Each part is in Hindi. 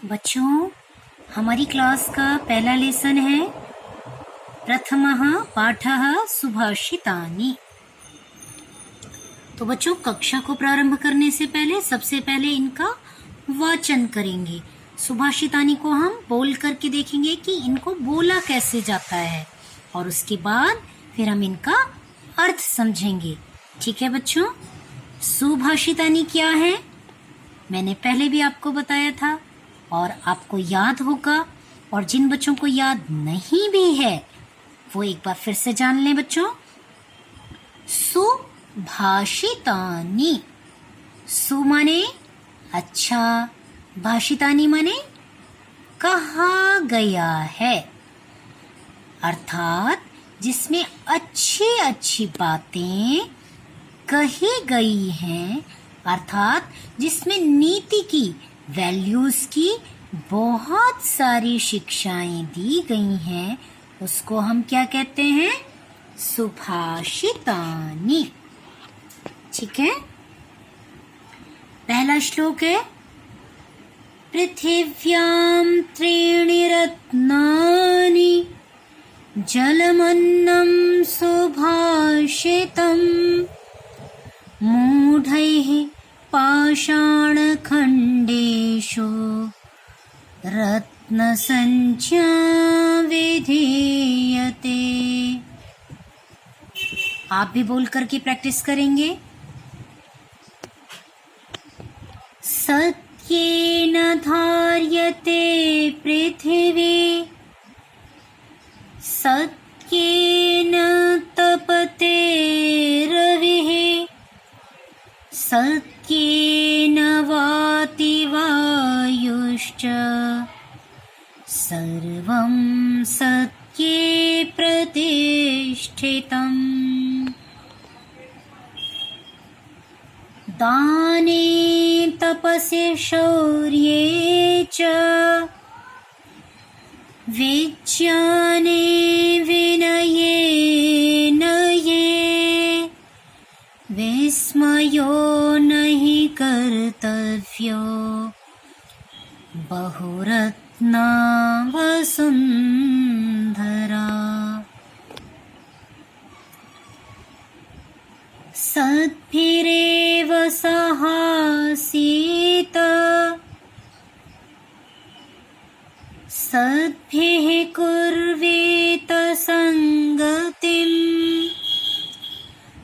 बच्चों, हमारी क्लास का पहला लेसन है प्रथमः पाठः सुभाषितानि। तो बच्चों, कक्षा को प्रारंभ करने से पहले सबसे पहले इनका वाचन करेंगे। सुभाषितानि को हम बोल करके देखेंगे कि इनको बोला कैसे जाता है और उसके बाद फिर हम इनका अर्थ समझेंगे। ठीक है बच्चों? सुभाषितानि क्या है मैंने पहले भी आपको बताया था और आपको याद होगा, और जिन बच्चों को याद नहीं भी है वो एक बार फिर से जान लें बच्चों। सुभाषितानि, सु माने अच्छा, भाषितानि माने कहा गया है, अर्थात जिसमें अच्छी अच्छी बातें कही गई हैं, अर्थात जिसमें नीति की, वैल्यूज की बहुत सारी शिक्षाएं दी गई हैं, उसको हम क्या कहते हैं? सुभाषितानि। ठीक है? पहला श्लोक है, पृथिव्यां त्रीणि रत्नानि जलमन्नं सुभाषितं मूढैः पाषाणखण्डेषु रत्नसंज्ञा विधीयते। आप भी बोल करके प्रैक्टिस करेंगे। सत्येन धार्यते पृथिवी, सत्येन तपते रविः, सत्येन वाति वायुश्च, सर्वं सत्ये प्रतिष्ठितम्। दाने तपसि शौर्ये च, विज्ञाने विनये नये, विस्मयो नहि कर्तव्यो बहुरत्ना वसुन्धरा। सद्भिरेव सहासीत, सद्भिः कुर्वीत संगतिम्,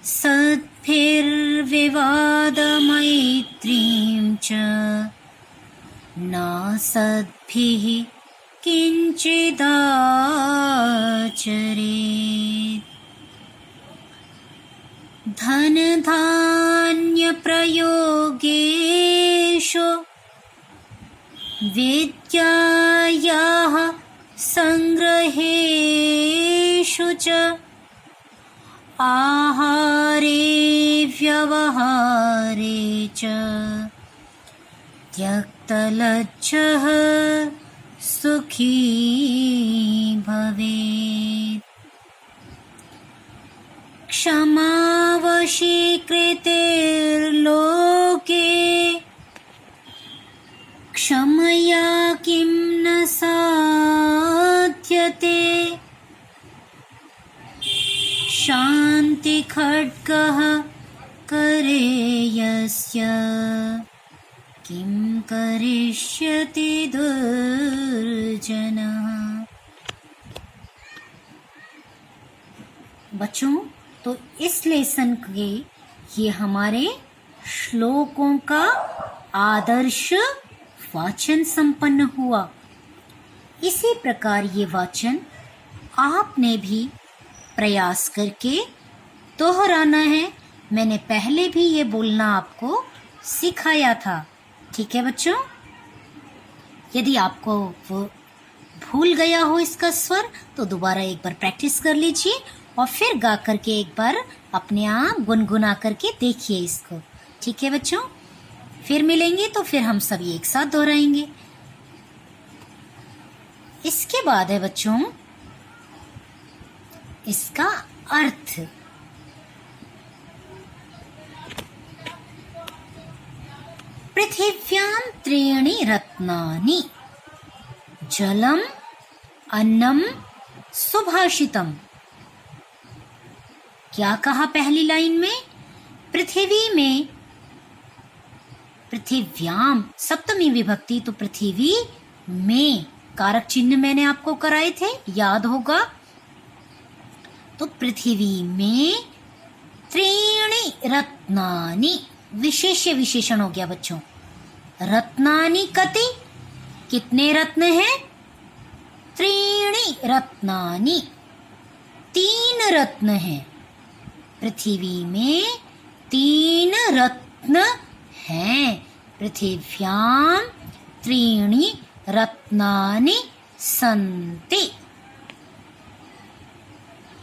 सद्भिर्विवादमैत्रीं च, नासद्भिः किञ्चिदाचरेत्। धनधान्यप्रयोगेषु विद्यायाः संग्रहेषु च, आहारे व्यवहारे च, त्यक्तलज्जः सुखी भवेत्। क्षमावशीकृतिर्लोके, क्षमया किं न साध्यते, शान्तिखड्गः करे यस्य, किं करिष्यति दुर्जनः। बच्चों, तो इस लेसन के ये हमारे श्लोकों का आदर्श वाचन संपन्न हुआ। इसी प्रकार ये वाचन आपने भी प्रयास करके दोहराना है। मैंने पहले भी ये बोलना आपको सिखाया था। ठीक है बच्चों? यदि आपको वो भूल गया हो इसका स्वर, तो दोबारा एक बार प्रैक्टिस कर लीजिए और फिर गा करके एक बार अपने आप गुनगुना करके देखिए इसको। ठीक है बच्चों? फिर मिलेंगे तो फिर हम सभी एक साथ दोहराएंगे। इसके बाद है बच्चों इसका अर्थ। पृथिव्यां त्रीणि रत्नानि। जलम अन्नम सुभाषितम। क्या कहा पहली लाइन में? पृथ्वी में, पृथिव्याम सप्तमी विभक्ति, तो पृथ्वी में कारक चिन्ह मैंने आपको कराए थे, याद होगा। तो पृथ्वी में त्रीणि रत्नानि, विशेष्य विशेषण हो गया बच्चों। रत्नानि कति, कितने रत्न हैं? त्रीणि रत्नानि, 3 रत्न हैं। पृथ्वी में 3 रत्न हैं। पृथिव्याम त्रीणि रत्नानि सन्ति।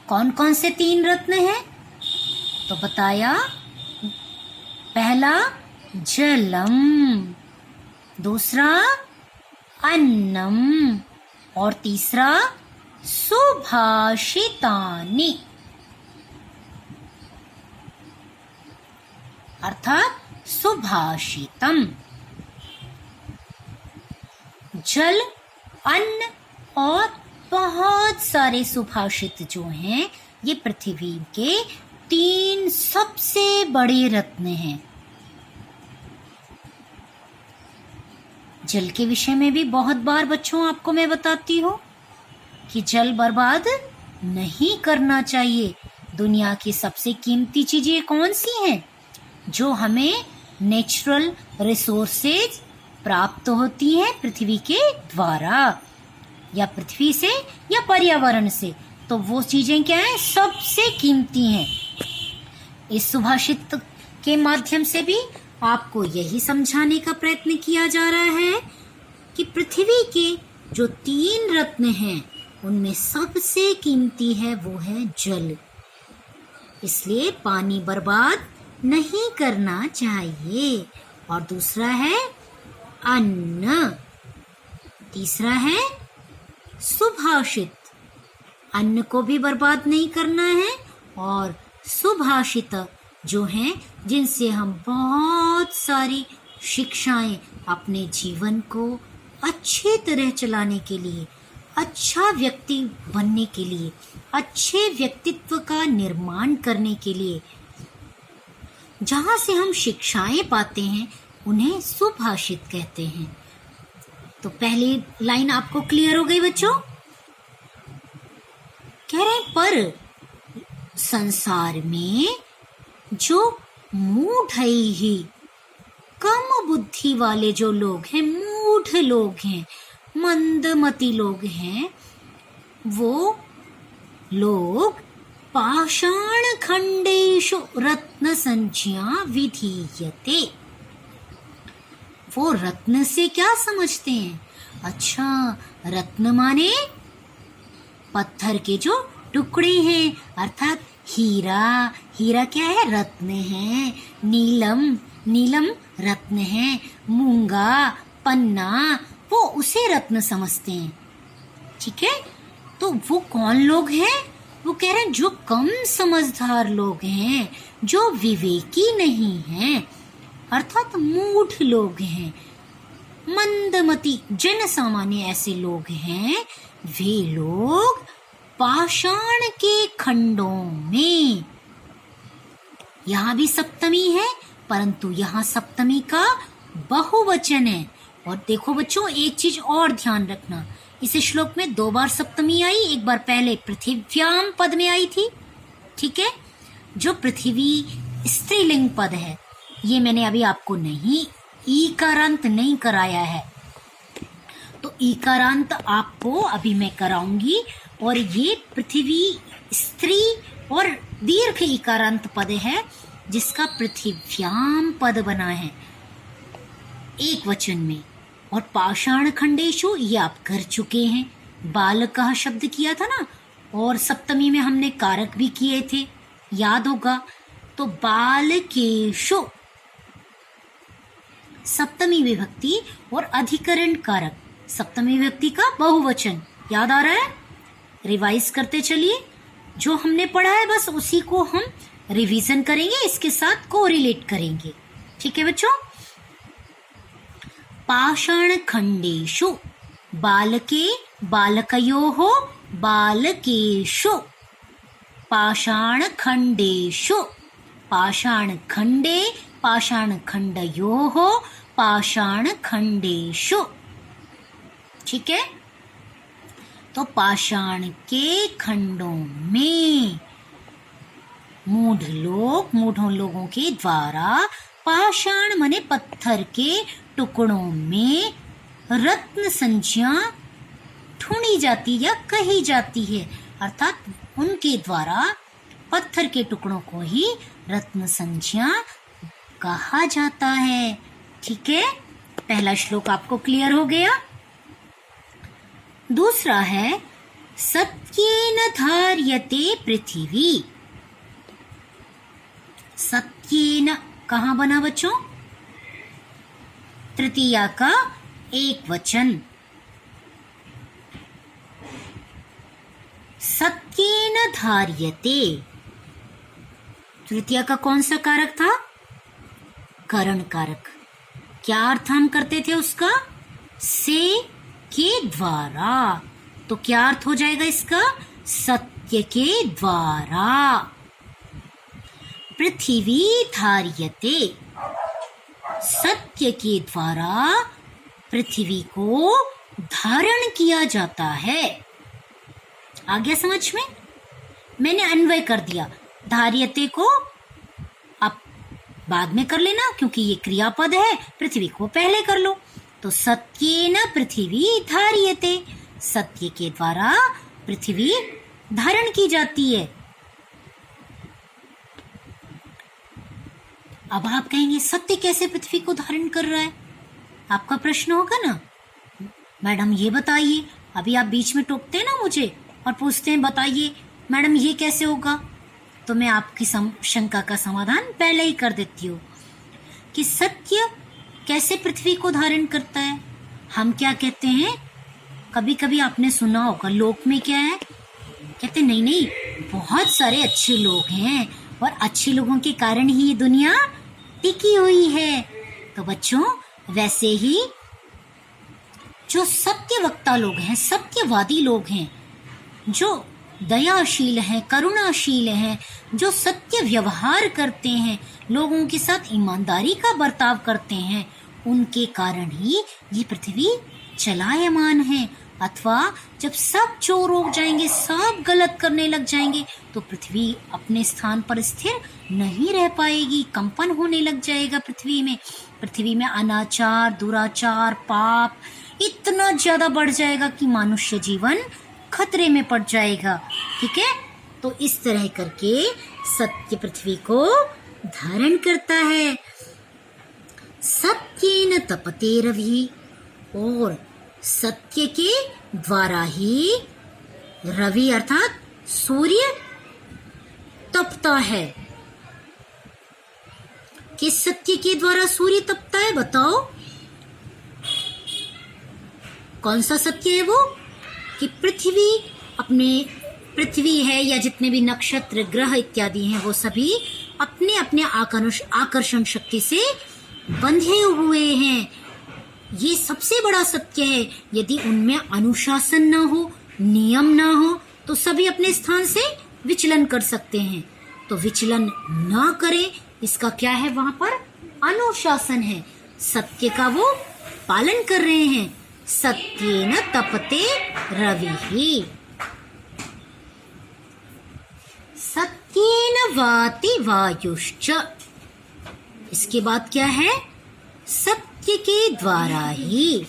कौन कौन से 3 रत्न हैं? तो बताया, पहला जलम, दूसरा अन्नम और तीसरा सुभाषितानि, अर्थात सुभाषितम। जल, अन्न और बहुत सारे सुभाषित जो हैं, ये पृथ्वी के 3 सबसे बड़े रत्न हैं। जल के विषय में भी बहुत बार बच्चों आपको मैं बताती हूँ कि जल बर्बाद नहीं करना चाहिए। दुनिया की सबसे कीमती चीजें कौन सी हैं? जो हमें नेचुरल रिसोर्सेज प्राप्त होती हैं पृथ्वी के द्वारा, या पृथ्वी से या पर्यावरण से, तो वो चीजें क्या हैं? सबसे कीमती हैं। इस सुभाषित के माध्यम से भी आपको यही समझाने का प्रयत्न किया जा रहा है कि पृथ्वी के जो 3 रत्न हैं, उनमें सबसे कीमती है वो है जल। इसलिए पानी बर्बाद नहीं करना चाहिए। और दूसरा है अन्न, तीसरा है सुभाषित, अन्न को भी बर्बाद नहीं करना है, और सुभाषित जो हैं, जिनसे हम बहुत सारी शिक्षाएं अपने जीवन को अच्छे तरह चलाने के लिए, अच्छा व्यक्ति बनने के लिए, अच्छे व्यक्तित्व का निर्माण करने के लिए, जहाँ से हम शिक्षाएं पाते हैं, उन्हें सुभाषित कहते हैं। तो पहली लाइन आपको क्लियर हो गई बच्चों? कह रहे हैं पर संसार में जो मूढ़ ही, कम बुद्धि वाले जो लोग हैं, मूढ़ लोग हैं, मंदमती लोग हैं, वो लोग पाषाण खंडेषु रत्न संज्ञा विधीयते। वो रत्न से क्या समझते हैं? अच्छा, रत्न माने पत्थर के जो टुकड़े हैं, अर्थात हीरा। हीरा क्या है? रत्न है। नीलम, नीलम रत्न है। मूंगा, पन्ना, वो उसे रत्न समझते हैं। ठीक है, तो वो कौन लोग हैं? वो कह रहे हैं जो कम समझदार लोग हैं, जो विवेकी नहीं हैं, अर्थात मूढ़ लोग हैं, मंदमती जन सामान्य ऐसे लोग हैं, वे लोग पाषाण के खंडों में, यहाँ भी सप्तमी है, परंतु यहाँ सप्तमी का बहुवचन है। और देखो बच्चों, एक चीज और ध्यान रखना, इस श्लोक में 2 बार सप्तमी आई, एक बार पहले पृथिव्याम पद में आई थी। ठीक है, जो पृथ्वी स्त्रीलिंग पद है, ये मैंने अभी आपको नहीं ईकारांत नहीं कराया है, तो ईकारांत आपको अभी मैं कराऊंगी। और ये पृथ्वी स्त्री और दीर्घ ईकारांत पद है, जिसका पृथिव्याम पद बना है एक वचन में। और पाषाण खंडेशु ये आप कर चुके हैं, बाल का शब्द किया था ना, और सप्तमी में हमने कारक भी किए थे, याद होगा। तो बालकेशु सप्तमी विभक्ति और अधिकरण कारक, सप्तमी विभक्ति का बहुवचन, याद आ रहा है? रिवाइज करते चलिए, जो हमने पढ़ा है बस उसी को हम रिवीजन करेंगे, इसके साथ कोरिलेट करेंगे। ठीक है बच्चों, पाषाण खंडेशु बालके बालकयोः बालकेषु पाषाणखण्डेषु पाषाणखण्डे पाषाणखण्डयोः पाषाणखण्डेषु। ठीक है, तो पाषाण के खंडों में मूढ़ों लोगों के द्वारा पाषाण माने पत्थर के टुकड़ों में रत्न संज्ञा ढूंढी जाती या कही जाती है, अर्थात उनके द्वारा पत्थर के टुकड़ों को ही रत्न संज्ञा कहा जाता है। ठीक है, पहला श्लोक आपको क्लियर हो गया। दूसरा है सत्येन धार्यते पृथ्वी। सत्येन कहाँ बना बच्चों? तृतीया का एक वचन। सत्येन धार्यते, तृतीया का कौन सा कारक था? करण कारक। क्या अर्थ हम करते थे उसका? से के द्वारा। तो क्या अर्थ हो जाएगा इसका? सत्य के द्वारा। पृथ्वी धार्यते, सत्य के द्वारा पृथ्वी को धारण किया जाता है। आ गया समझ में? मैंने अन्वय कर दिया, धार्यते को आप बाद में कर लेना क्योंकि ये क्रियापद है, पृथ्वी को पहले कर लो। तो सत्येन पृथ्वी धार्यते, सत्य के द्वारा पृथ्वी धारण की जाती है। अब आप कहेंगे सत्य कैसे पृथ्वी को धारण कर रहा है? आपका प्रश्न होगा ना, मैडम ये बताइए। अभी आप बीच में टोकते हैं ना मुझे और पूछते हैं बताइए मैडम ये कैसे होगा, तो मैं आपकी शंका का समाधान पहले ही कर देती हूँ कि सत्य कैसे पृथ्वी को धारण करता है। हम क्या कहते हैं, कभी कभी आपने सुना होगा लोक में क्या है, कहते नहीं नहीं बहुत सारे अच्छे लोग हैं और अच्छे लोगों के कारण ही ये दुनिया टिकी हुई है। तो बच्चों वैसे ही जो सत्यवक्ता लोग हैं, सत्यवादी लोग हैं, जो दयाशील हैं, करुणाशील हैं, जो सत्य व्यवहार करते हैं, लोगों के साथ ईमानदारी का बर्ताव करते हैं, उनके कारण ही ये पृथ्वी चलायमान है। अथवा जब सब चोर हो जाएंगे, सब गलत करने लग जाएंगे, तो पृथ्वी अपने स्थान पर स्थिर नहीं रह पाएगी, कंपन होने लग जाएगा पृथ्वी में। पृथ्वी में अनाचार, दुराचार, पाप इतना ज्यादा बढ़ जाएगा कि मनुष्य जीवन खतरे में पड़ जाएगा। ठीक है, तो इस तरह करके सत्य पृथ्वी को धारण करता है। सत्येन तपते रवि, और सत्य के द्वारा ही रवि अर्थात सूर्य तपता है। किस सत्य के द्वारा सूर्य तपता है बताओ? कौन सा सत्य है वो? कि पृथ्वी है या जितने भी नक्षत्र ग्रह इत्यादि हैं वो सभी अपने अपने आकर्षण शक्ति से बंधे हुए हैं। ये सबसे बड़ा सत्य है। यदि उनमें अनुशासन ना हो, नियम ना हो, तो सभी अपने स्थान से विचलन कर सकते हैं। तो विचलन ना करें, इसका क्या है? वहां पर अनुशासन है, सत्य का वो पालन कर रहे हैं। सत्येन तपते रविः, सत्येन वाति वायुश्च। इसके बाद क्या है? सत्य के द्वारा ही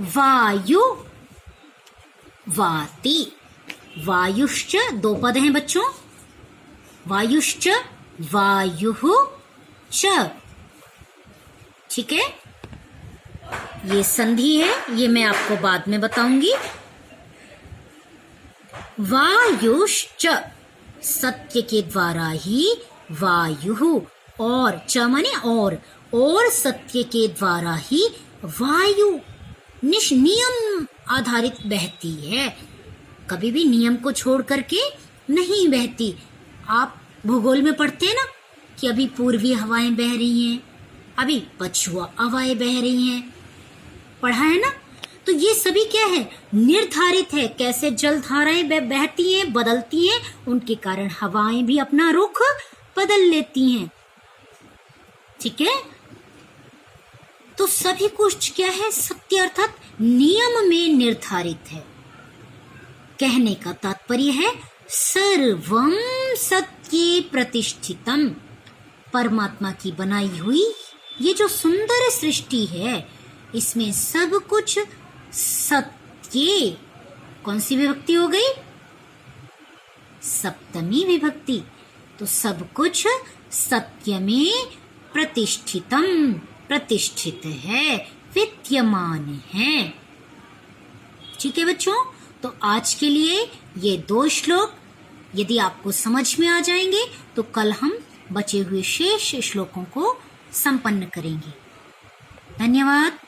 वायु वाति, वायुश्च दो पद हैं बच्चों, वायुश्च वायुः च। ठीक है, ये संधि है, ये मैं आपको बाद में बताऊंगी। वायुश्च, सत्य के द्वारा ही वायु, और च माने और सत्य के द्वारा ही वायु नियम आधारित बहती है, कभी भी नियम को छोड़ करके नहीं बहती। आप भूगोल में पढ़ते हैं ना कि अभी पूर्वी हवाएं बह रही हैं, अभी पछुआ हवाएं बह रही हैं, पढ़ा है ना? तो ये सभी क्या है, निर्धारित है। कैसे जलधाराएं बहती हैं, बदलती हैं, उनके कारण हवाएं भी अपना रुख बदल लेती हैं। ठीक है, तो सभी कुछ क्या है, सत्य अर्थात नियम में निर्धारित है। कहने का तात्पर्य है सर्वम सत्ये प्रतिष्ठितम। परमात्मा की बनाई हुई ये जो सुंदर सृष्टि है, इसमें सब कुछ सत्ये, कौन सी विभक्ति हो गई, सप्तमी विभक्ति। तो सब कुछ सत्य में प्रतिष्ठितम, प्रतिष्ठित है, विद्यमान है। ठीक है बच्चों, तो आज के लिए ये 2 श्लोक यदि आपको समझ में आ जाएंगे तो कल हम बचे हुए शेष श्लोकों को संपन्न करेंगे। धन्यवाद।